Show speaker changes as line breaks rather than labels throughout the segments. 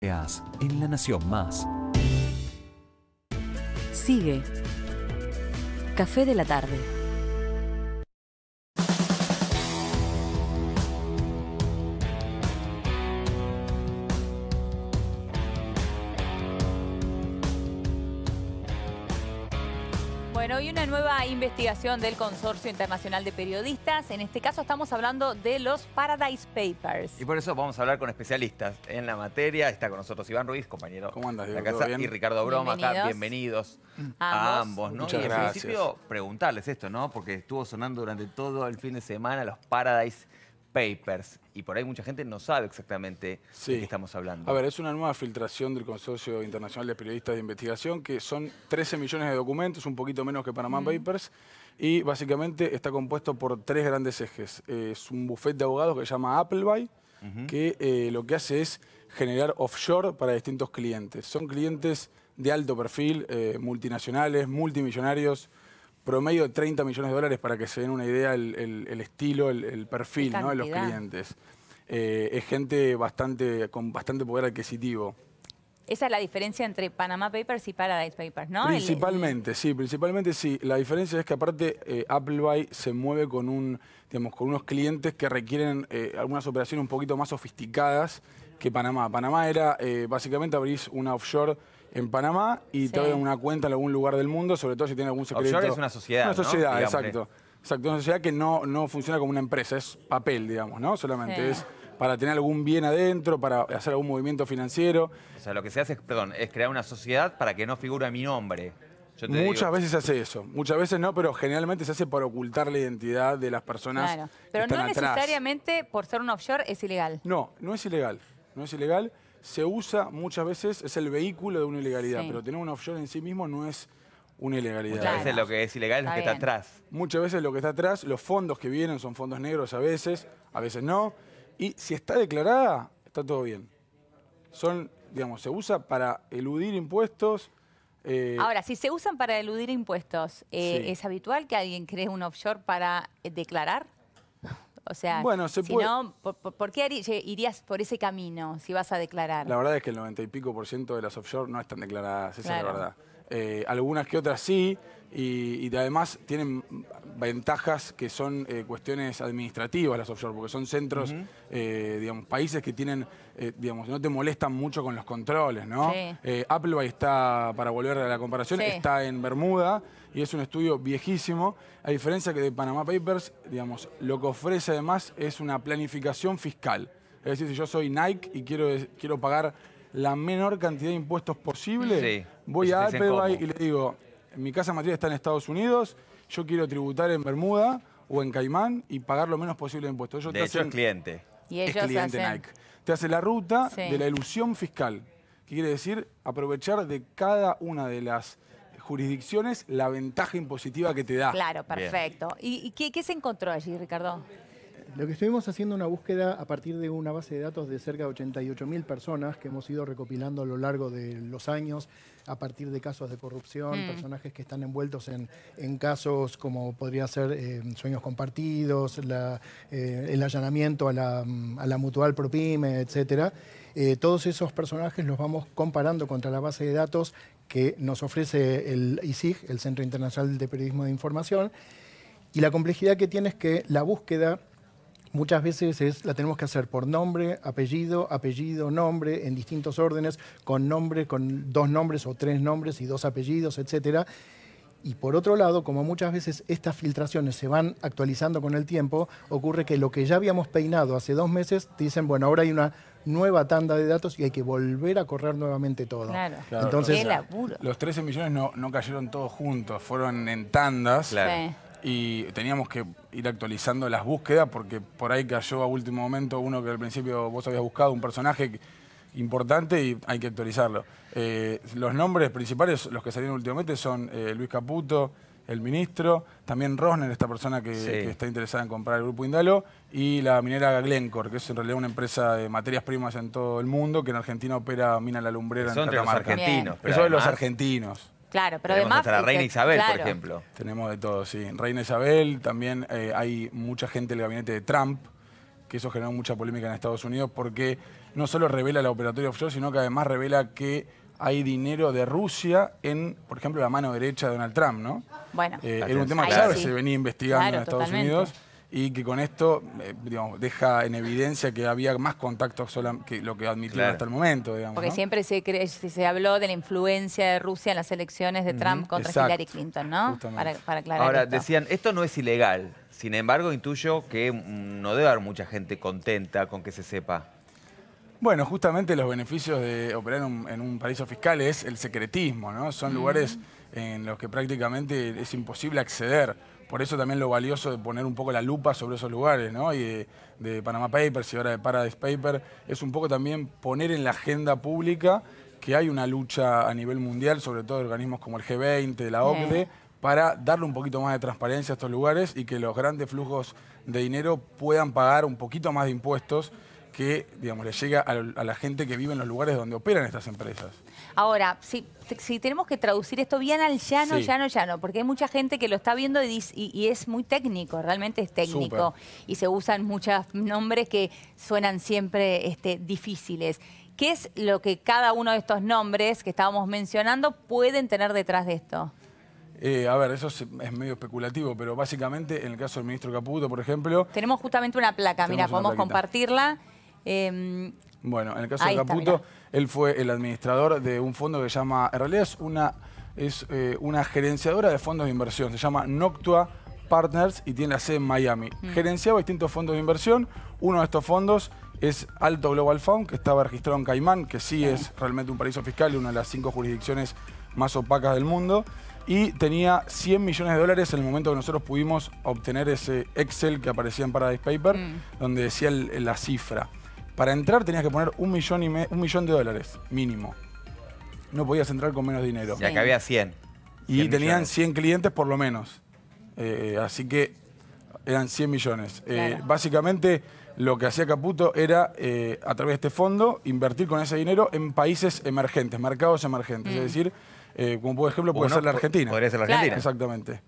En La Nación Más.
Sigue Café de la Tarde.
Bueno, y una nueva investigación del Consorcio Internacional de Periodistas. En este caso estamos hablando de los Paradise Papers.
Y por eso vamos a hablar con especialistas en la materia. Está con nosotros Iván Ruiz, compañero
¿Cómo andas,
de
Diego?
la casa,
¿Todo bien?
y Ricardo Broma acá. Bienvenidos a ambos, ¿no?
Muchas
y en
gracias.
principio preguntarles esto, ¿no? Porque estuvo sonando durante todo el fin de semana los Paradise Papers. Y por ahí mucha gente no sabe exactamente de qué estamos hablando.
A ver, es una nueva filtración del Consorcio Internacional de Periodistas de Investigación, que son 13 millones de documentos, un poquito menos que Panama Papers, y básicamente está compuesto por tres grandes ejes. Es un bufete de abogados que se llama Appleby, que lo que hace es generar offshore para distintos clientes. Son clientes de alto perfil, multinacionales, multimillonarios, promedio de 30 millones de dólares para que se den una idea el estilo, el perfil, ¿no?, de los clientes. Es gente con bastante poder adquisitivo.
Esa es la diferencia entre Panama Papers y Paradise Papers, ¿no?
Principalmente sí. La diferencia es que aparte Appleby se mueve con unos clientes que requieren algunas operaciones un poquito más sofisticadas que Panamá. Panamá era básicamente abrís una offshore en Panamá y te abren una cuenta en algún lugar del mundo, sobre todo si tiene algún secreto.
Offshore es una sociedad,
Una sociedad,
¿no?
exacto. Exacto, una sociedad que no funciona como una empresa, es papel, digamos, ¿no? Solamente es para tener algún bien adentro, para hacer algún movimiento financiero.
O sea, lo que se hace es crear una sociedad para que no figure mi nombre.
Muchas veces se hace eso, muchas veces no, pero generalmente se hace para ocultar la identidad de las personas que
Pero
están
no
atrás.
necesariamente por ser un offshore es ilegal.
No es ilegal, no es ilegal. Se usa muchas veces, es el vehículo de una ilegalidad, pero tener un offshore en sí mismo no es una ilegalidad.
Muchas veces lo que es ilegal es lo que está atrás.
Muchas veces lo que está atrás, los fondos que vienen son fondos negros a veces no. Y si está declarada, está todo bien. Se usa para eludir impuestos.
Ahora, si se usan para eludir impuestos, ¿es habitual que alguien cree un offshore para declarar? O sea,
bueno,
no, ¿por qué irías por ese camino si vas a declarar?
La verdad es que el 90 y pico % de las offshore no están declaradas, esa es la verdad. Algunas que otras sí, y además tienen ventajas que son cuestiones administrativas las offshore, porque son centros, países que tienen, no te molestan mucho con los controles, ¿no? Appleby está, para volver a la comparación, está en Bermuda y es un estudio viejísimo, a diferencia que de Panama Papers, lo que ofrece además es una planificación fiscal. Es decir, si yo soy Nike y quiero pagar la menor cantidad de impuestos posible, voy a Appleby y le digo, mi casa matriz está en Estados Unidos, yo quiero tributar en Bermuda o en Caimán y pagar lo menos posible de impuestos.
De hecho es cliente.
Y ellos
es cliente Nike. Te hace la ruta de la elusión fiscal, que quiere decir aprovechar de cada una de las jurisdicciones la ventaja impositiva que te da.
Claro, perfecto. ¿Y qué se encontró allí, Ricardo?
Lo que estuvimos haciendo una búsqueda a partir de una base de datos de cerca de 88.000 personas que hemos ido recopilando a lo largo de los años a partir de casos de corrupción, personajes que están envueltos en casos como podría ser sueños compartidos, el allanamiento a la mutual Propyme, etcétera. Todos esos personajes los vamos comparando contra la base de datos que nos ofrece el ISIG, el Centro Internacional de Periodismo de Información, y la complejidad que tiene es que la búsqueda muchas veces la tenemos que hacer por nombre, apellido, nombre, en distintos órdenes, con dos nombres o tres nombres y dos apellidos, etcétera. Y por otro lado, como muchas veces estas filtraciones se van actualizando con el tiempo, ocurre que lo que ya habíamos peinado hace 2 meses, te dicen, bueno, ahora hay una nueva tanda de datos y hay que volver a correr nuevamente todo.
Claro.
Entonces,
qué laburo.
Los 13 millones no cayeron todos juntos, fueron en tandas. Y teníamos que ir actualizando las búsquedas porque por ahí cayó a último momento uno que al principio vos habías buscado, un personaje importante y hay que actualizarlo. Los nombres principales, los que salieron últimamente, son Luis Caputo, el ministro, también Rosner, esta persona que está interesada en comprar el grupo Indalo, y la minera Glencore, que es en realidad una empresa de materias primas en todo el mundo, que en Argentina opera Mina La Lumbrera en Catamarca.
Son argentinos.
Eso de los argentinos.
Claro, pero
tenemos
además...
hasta la Reina Isabel, por ejemplo.
Tenemos de todo, sí. Reina Isabel, también hay mucha gente del gabinete de Trump, que eso generó mucha polémica en Estados Unidos porque no solo revela la operatoria offshore, sino que además revela que hay dinero de Rusia en, por ejemplo, la mano derecha de Donald Trump, ¿no?
Bueno.
Era un tema
Ahí
clave,
sí.
se venía investigando
Claro,
en Estados
totalmente.
Unidos y que con esto, digamos, deja en evidencia que había más contactos que lo que admitieron hasta el momento, digamos.
Porque
¿no?
siempre se habló de la influencia de Rusia en las elecciones de Trump contra
exacto.
Hillary Clinton, ¿no?
Justamente.
Para aclarar
Ahora,
esto.
decían, esto no es ilegal. Sin embargo, intuyo que no debe haber mucha gente contenta con que se sepa.
Bueno, justamente los beneficios de operar en un paraíso fiscal es el secretismo, ¿no? Son lugares en los que prácticamente es imposible acceder. Por eso también lo valioso de poner un poco la lupa sobre esos lugares, ¿no? Y de Panama Papers y ahora de Paradise Papers, es un poco también poner en la agenda pública que hay una lucha a nivel mundial, sobre todo de organismos como el G20, la OCDE, para darle un poquito más de transparencia a estos lugares y que los grandes flujos de dinero puedan pagar un poquito más de impuestos que, digamos, le llega a la gente que vive en los lugares donde operan estas empresas.
Ahora, si tenemos que traducir esto bien al llano,
Sí.
llano, porque hay mucha gente que lo está viendo y es muy técnico, realmente es técnico. Y se usan muchos nombres que suenan siempre difíciles. ¿Qué es lo que cada uno de estos nombres que estábamos mencionando pueden tener detrás de esto?
A ver, eso es medio especulativo, pero básicamente en el caso del ministro Caputo, por ejemplo...
Tenemos justamente una placa, mira,
Tenemos una
podemos
plaquita.
compartirla.
Bueno, en el caso
Ahí
de
está,
Caputo,
mirá.
él fue el administrador de un fondo que se llama, en realidad es una gerenciadora de fondos de inversión, se llama Noctua Partners y tiene la sede en Miami. Gerenciaba distintos fondos de inversión, uno de estos fondos es Alto Global Fund, que estaba registrado en Caimán, que sí es realmente un paraíso fiscal y una de las 5 jurisdicciones más opacas del mundo, y tenía 100 millones de dólares en el momento que nosotros pudimos obtener ese Excel que aparecía en Paradise Paper, donde decía la cifra. Para entrar tenías que poner $1 millón de dólares, mínimo. No podías entrar con menos dinero.
Y acá había 100.
Y
100
tenían
millones.
100 clientes por lo menos. Así que eran 100 millones.
Claro.
Básicamente lo que hacía Caputo era, a través de este fondo, invertir con ese dinero en países emergentes, mercados emergentes. Es decir, como por ejemplo puede ser la Argentina.
Podría ser la
Claro.
Argentina.
Exactamente.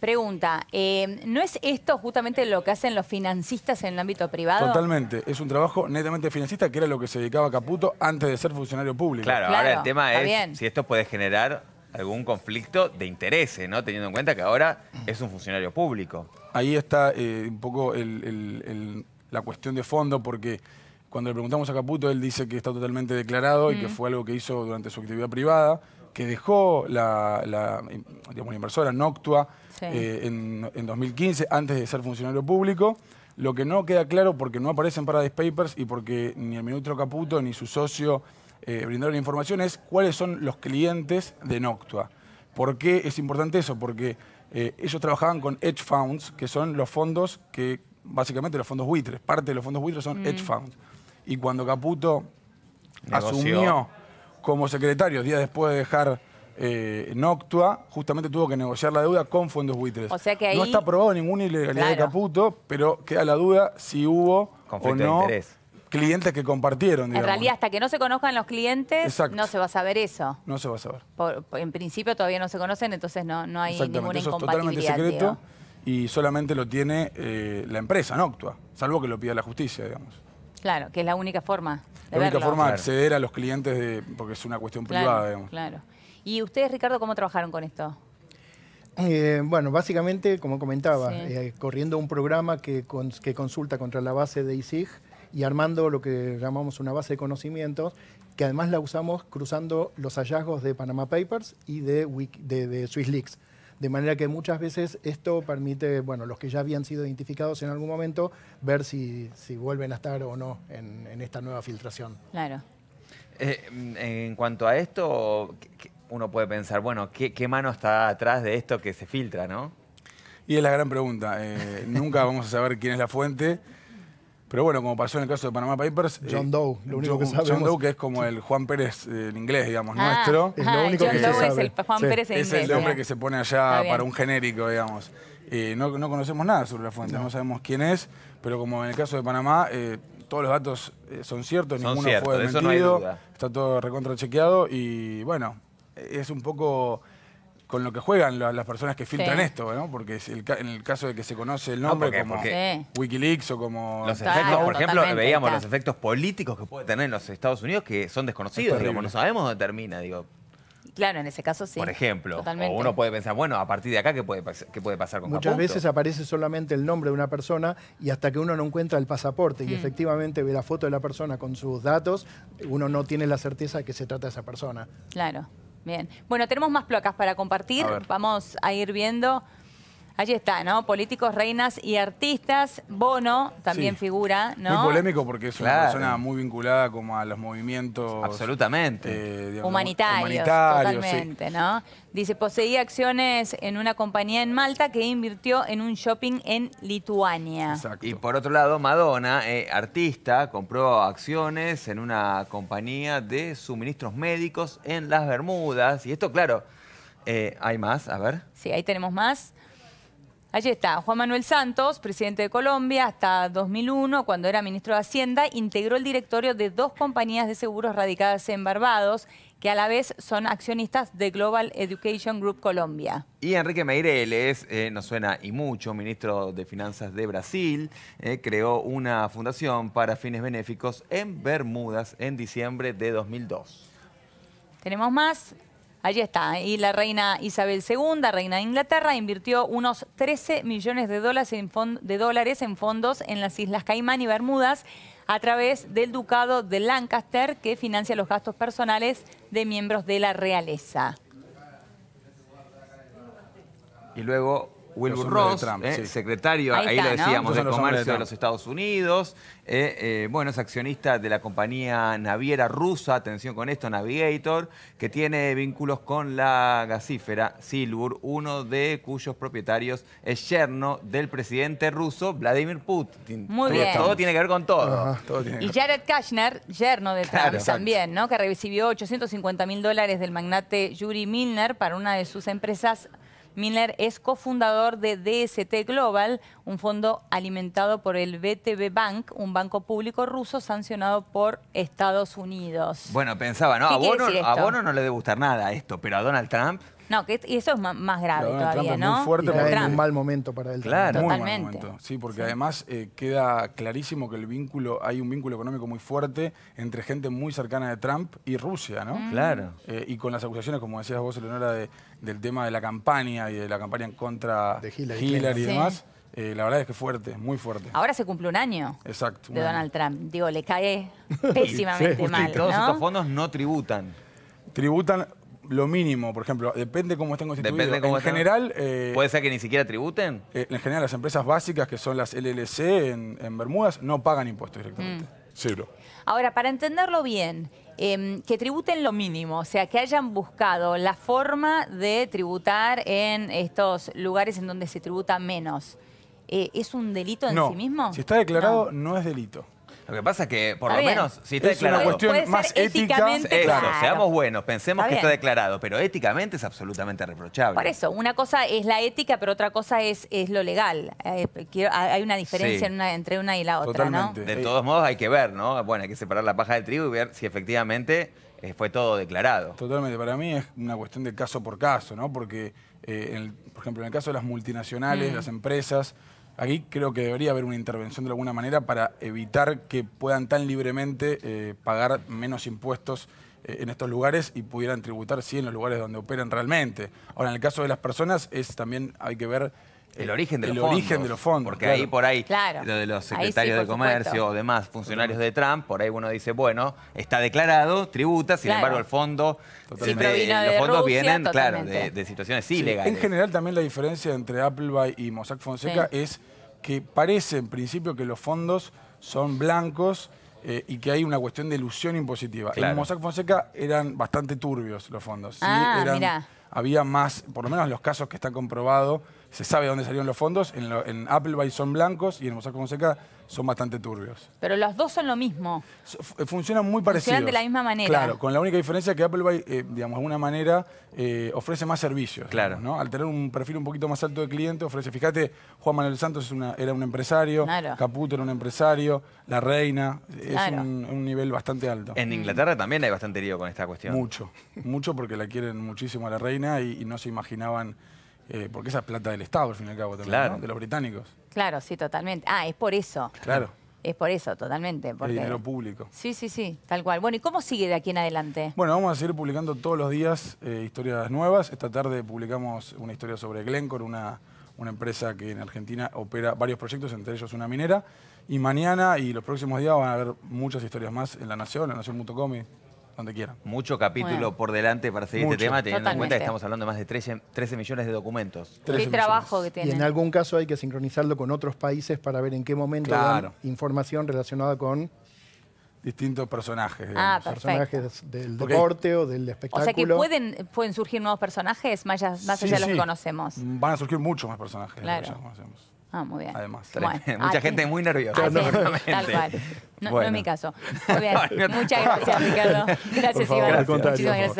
Pregunta, ¿no es esto justamente lo que hacen los financistas en el ámbito privado?
Totalmente. Es un trabajo netamente financista, que era lo que se dedicaba Caputo antes de ser funcionario público.
Claro,
Claro,
ahora el tema
está
es
bien.
si esto puede generar algún conflicto de intereses, ¿no? Teniendo en cuenta que ahora es un funcionario público.
Ahí está un poco la cuestión de fondo, porque cuando le preguntamos a Caputo, él dice que está totalmente declarado y que fue algo que hizo durante su actividad privada, que dejó la inversora Noctua en 2015, antes de ser funcionario público. Lo que no queda claro, porque no aparece en Paradise Papers y porque ni el ministro Caputo ni su socio brindaron información, es cuáles son los clientes de Noctua. ¿Por qué es importante eso? Porque ellos trabajaban con hedge funds, que son los fondos que, básicamente los fondos buitres, parte de los fondos buitres son hedge funds. Y cuando Caputo asumió como secretario, días después de dejar Noctua, justamente tuvo que negociar la deuda con fondos buitres.
O sea que ahí...
No está probado ninguna ilegalidad de
Claro.
Caputo, pero queda la duda si hubo
Conflicto
o no
de interés.
clientes que compartieron,
En
digamos.
realidad, hasta que no se conozcan los clientes,
Exacto.
no se va a saber eso.
No se va a saber.
En principio todavía no se conocen, entonces no hay
Exactamente,
ninguna
eso es totalmente
incompatibilidad.
secreto
digo.
y solamente lo tiene la empresa Noctua, salvo que lo pida la justicia, digamos.
Claro, que es la única forma de
La única
verlo.
forma de
Claro.
acceder a los clientes, porque es una cuestión
Claro,
privada, digamos.
claro. ¿Y ustedes, Ricardo, cómo trabajaron con esto?
Bueno, básicamente, como comentaba,
Sí.
corriendo un programa que consulta contra la base de ISIG y armando lo que llamamos una base de conocimientos, que además la usamos cruzando los hallazgos de Panama Papers y de SwissLeaks. De manera que muchas veces esto permite, bueno, los que ya habían sido identificados en algún momento, ver si vuelven a estar o no en esta nueva filtración.
Claro.
En cuanto a esto, uno puede pensar, bueno, ¿qué mano está atrás de esto que se filtra, no?
Y es la gran pregunta. Nunca vamos a saber quién es la fuente. Pero bueno, como pasó en el caso de Panama Papers...
John Doe, lo único que
John
sabemos.
Doe, que es como el Juan Pérez en inglés, digamos,
Ah,
nuestro.
Es lo único
John
que se
Doe es
sabe.
el Juan
Sí.
Pérez en
Es
inglés.
el hombre
bien.
que se pone
Está
allá
bien.
para un genérico, digamos. No conocemos nada sobre la fuente, no sabemos quién es, pero como en el caso de Panamá, todos los datos son ciertos,
Son
ninguno
ciertos,
fue
de eso no hay
desmentido,
duda.
está todo recontrachequeado y bueno, es un poco con lo que juegan las personas que filtran
Sí.
esto, ¿no? Porque en el caso de que se conoce el nombre como
Sí.
Wikileaks o como...
Los
Claro,
efectos, por ejemplo,
totalmente,
veíamos
está.
los efectos políticos que puede tener en los Estados Unidos que son desconocidos,
Es terrible.
digamos, no sabemos dónde termina, digo.
Claro, en ese caso sí.
Por ejemplo,
Totalmente.
o uno puede pensar, bueno, a partir de acá, ¿qué puede pasar con
Muchas
Caputo?
veces aparece solamente el nombre de una persona y hasta que uno no encuentra el pasaporte y efectivamente ve la foto de la persona con sus datos, uno no tiene la certeza de que se trata de esa persona.
Claro, bien. Bueno, tenemos más placas para compartir.
A ver.
Vamos a ir viendo. Allí está, ¿no? Políticos, reinas y artistas. Bono también
Sí.
figura, ¿no?
Muy polémico porque es una
Claro.
persona muy vinculada como a los movimientos...
Absolutamente.
digamos,
Humanitarios,
humanitarios, sí.
totalmente, ¿no? Dice, poseía acciones en una compañía en Malta que invirtió en un shopping en Lituania.
Exacto.
Y por otro lado, Madonna, artista, compró acciones en una compañía de suministros médicos en las Bermudas. Y esto, claro, hay más, a ver.
Sí, ahí tenemos más. Allí está, Juan Manuel Santos, presidente de Colombia, hasta 2001, cuando era ministro de Hacienda, integró el directorio de 2 compañías de seguros radicadas en Barbados, que a la vez son accionistas de Global Education Group Colombia.
Y Enrique Meireles, nos suena y mucho, ministro de Finanzas de Brasil, creó una fundación para fines benéficos en Bermudas en diciembre de 2002.
Tenemos más. Allí está. Y la reina Isabel II, reina de Inglaterra, invirtió unos 13 millones de dólares en fondos en las Islas Caimán y Bermudas a través del Ducado de Lancaster, que financia los gastos personales de miembros de la realeza.
Y luego Wilbur
Los hombres de
Ross,
Trump, sí.
secretario,
Ahí
ahí
está,
lo
¿no?
decíamos,
Esos
de
son los hombres de
Comercio de
Trump.
los Estados Unidos. Bueno, es accionista de la compañía naviera rusa, atención con esto, Navigator, que tiene vínculos con la gasífera Silbur, uno de cuyos propietarios es yerno del presidente ruso Vladimir Putin.
Muy
Todo-
bien.
Todo tiene que ver con todo.
Ajá, todo tiene que
Y
ver.
Jared Kushner, yerno de Trump
Claro, exacto.
también, ¿no? Que recibió $850.000 del magnate Yuri Milner para una de sus empresas. Milner es cofundador de DST Global, un fondo alimentado por el VTB Bank, un banco público ruso sancionado por Estados Unidos.
Bueno, pensaba, ¿no?
¿Qué
A
quiere
Bono,
decir
a
esto?
Bono no le debe gustar nada esto, pero a Donald Trump...
No, que y eso es más grave
Donald Trump
todavía,
es
¿no?
muy fuerte
Y
Lo de
cae en
Trump.
un mal momento para él.
Claro.
Muy mal
Totalmente.
momento. Sí, porque además queda clarísimo que hay un vínculo económico muy fuerte entre gente muy cercana de Trump y Rusia, ¿no?
Claro.
Y con las acusaciones, como decías vos, Eleonora, del tema de la campaña y de la campaña en contra
De Hillary
y
Clinton.
demás, la verdad es que fuerte, muy fuerte.
Ahora se cumple un año
Exacto.
de
un año.
Donald Trump. Digo, le cae pésimamente
Sí,
mal,
Todos estos
¿no?
fondos no tributan.
Tributan lo mínimo, por ejemplo, depende cómo estén constituidos.
Depende cómo
en
estén.
general,
¿Puede ser que ni siquiera tributen?
en general, las empresas básicas, que son las LLC en Bermudas, no pagan impuestos directamente. Cero.
Ahora, para entenderlo bien, que tributen lo mínimo, o sea, que hayan buscado la forma de tributar en estos lugares en donde se tributa menos. ¿Es un delito en
No,
sí mismo?
si está declarado, no es delito.
Lo que pasa es que, por
Está
lo
bien.
menos, si está
Es una
declarado...
cuestión
Puede ser
más ética.
éticamente
Eso,
claro.
seamos buenos, pensemos
Está
que está
bien.
declarado, pero éticamente es absolutamente reprochable.
Por eso, una cosa es la ética, pero otra cosa es lo legal. Hay una diferencia
Sí.
entre una y la otra,
Totalmente.
De todos modos hay que ver, ¿no? Bueno, hay que separar la paja del trigo y ver si efectivamente fue todo declarado.
Totalmente. Para mí es una cuestión de caso por caso, ¿no? Porque, por ejemplo, en el caso de las multinacionales, las empresas, aquí creo que debería haber una intervención de alguna manera para evitar que puedan tan libremente pagar menos impuestos en estos lugares y pudieran tributar, sí, en los lugares donde operan realmente. Ahora, en el caso de las personas, también hay que ver
El origen de los
el
fondos.
origen de los fondos.
Porque
claro.
ahí por ahí,
Claro.
lo de los
Ahí sí,
secretarios
por
de comercio
supuesto.
o demás funcionarios de Trump, por ahí uno dice, bueno, está declarado, tributa, sin
Claro.
embargo el fondo,
Si provino de
los fondos
Rusia,
vienen, claro,
totalmente.
de situaciones
Sí,
ilegales.
en general también la diferencia entre Appleby y Mossack Fonseca es que parece en principio que los fondos son blancos y que hay una cuestión de ilusión impositiva.
Claro.
En Mossack Fonseca eran bastante turbios los fondos. ¿sí?
Ah, mirá.
Había más, por lo menos los casos que están comprobados, se sabe dónde salieron los fondos. En Appleby son blancos y en Mossack Fonseca son bastante turbios.
Pero los dos son lo mismo.
Funcionan muy parecidos.
Funcionan de la misma manera.
Claro, con la única diferencia que Appleby, digamos, de alguna manera ofrece más servicios.
Claro.
Digamos, ¿no? Al tener un perfil un poquito más alto de cliente, ofrece. Fíjate, Juan Manuel Santos era un empresario,
Claro.
Caputo era un empresario, la reina,
Claro.
es un nivel bastante alto.
En Inglaterra también hay bastante lío con esta cuestión.
Mucho, mucho porque la quieren muchísimo a la reina. Argentina y no se imaginaban, porque esa es plata del Estado, al fin y al cabo, también,
Claro.
¿no? De los británicos.
Claro, sí, totalmente. Ah, es por eso.
Claro,
Es por eso, totalmente. Porque...
es dinero público.
Sí, sí, sí, tal cual. Bueno, ¿y cómo sigue de aquí en adelante?
Bueno, vamos a seguir publicando todos los días historias nuevas. Esta tarde publicamos una historia sobre Glencore, una empresa que en Argentina opera varios proyectos, entre ellos una minera. Y mañana y los próximos días van a haber muchas historias más en La Nación.com, donde quieran.
Mucho capítulo
Bueno.
por delante para seguir
Mucho.
este tema, teniendo en cuenta
Totalmente.
que estamos hablando de más de 13 millones de documentos.
13
Qué trabajo que
Y
tienen.
en algún caso hay que sincronizarlo con otros países para ver en qué momento
Claro.
dan información relacionada con
Distintos personajes,
Ah,
digamos.
perfecto.
personajes del
Porque-
deporte o del
O
espectáculo.
sea que pueden surgir nuevos personajes más allá
Sí,
de los
sí.
que conocemos.
Van a surgir muchos más personajes de los que
Claro.
ya conocemos.
Ah, muy bien.
Además.
Bueno,
Mucha
ah,
gente
sí.
muy nerviosa.
Ah, sí,
seguramente.
tal cual. No, no
Bueno.
es mi caso. Muy bien. Muchas gracias, Ricardo. Gracias,
Por favor,
Iván.
al contrario.
Muchísimas gracias.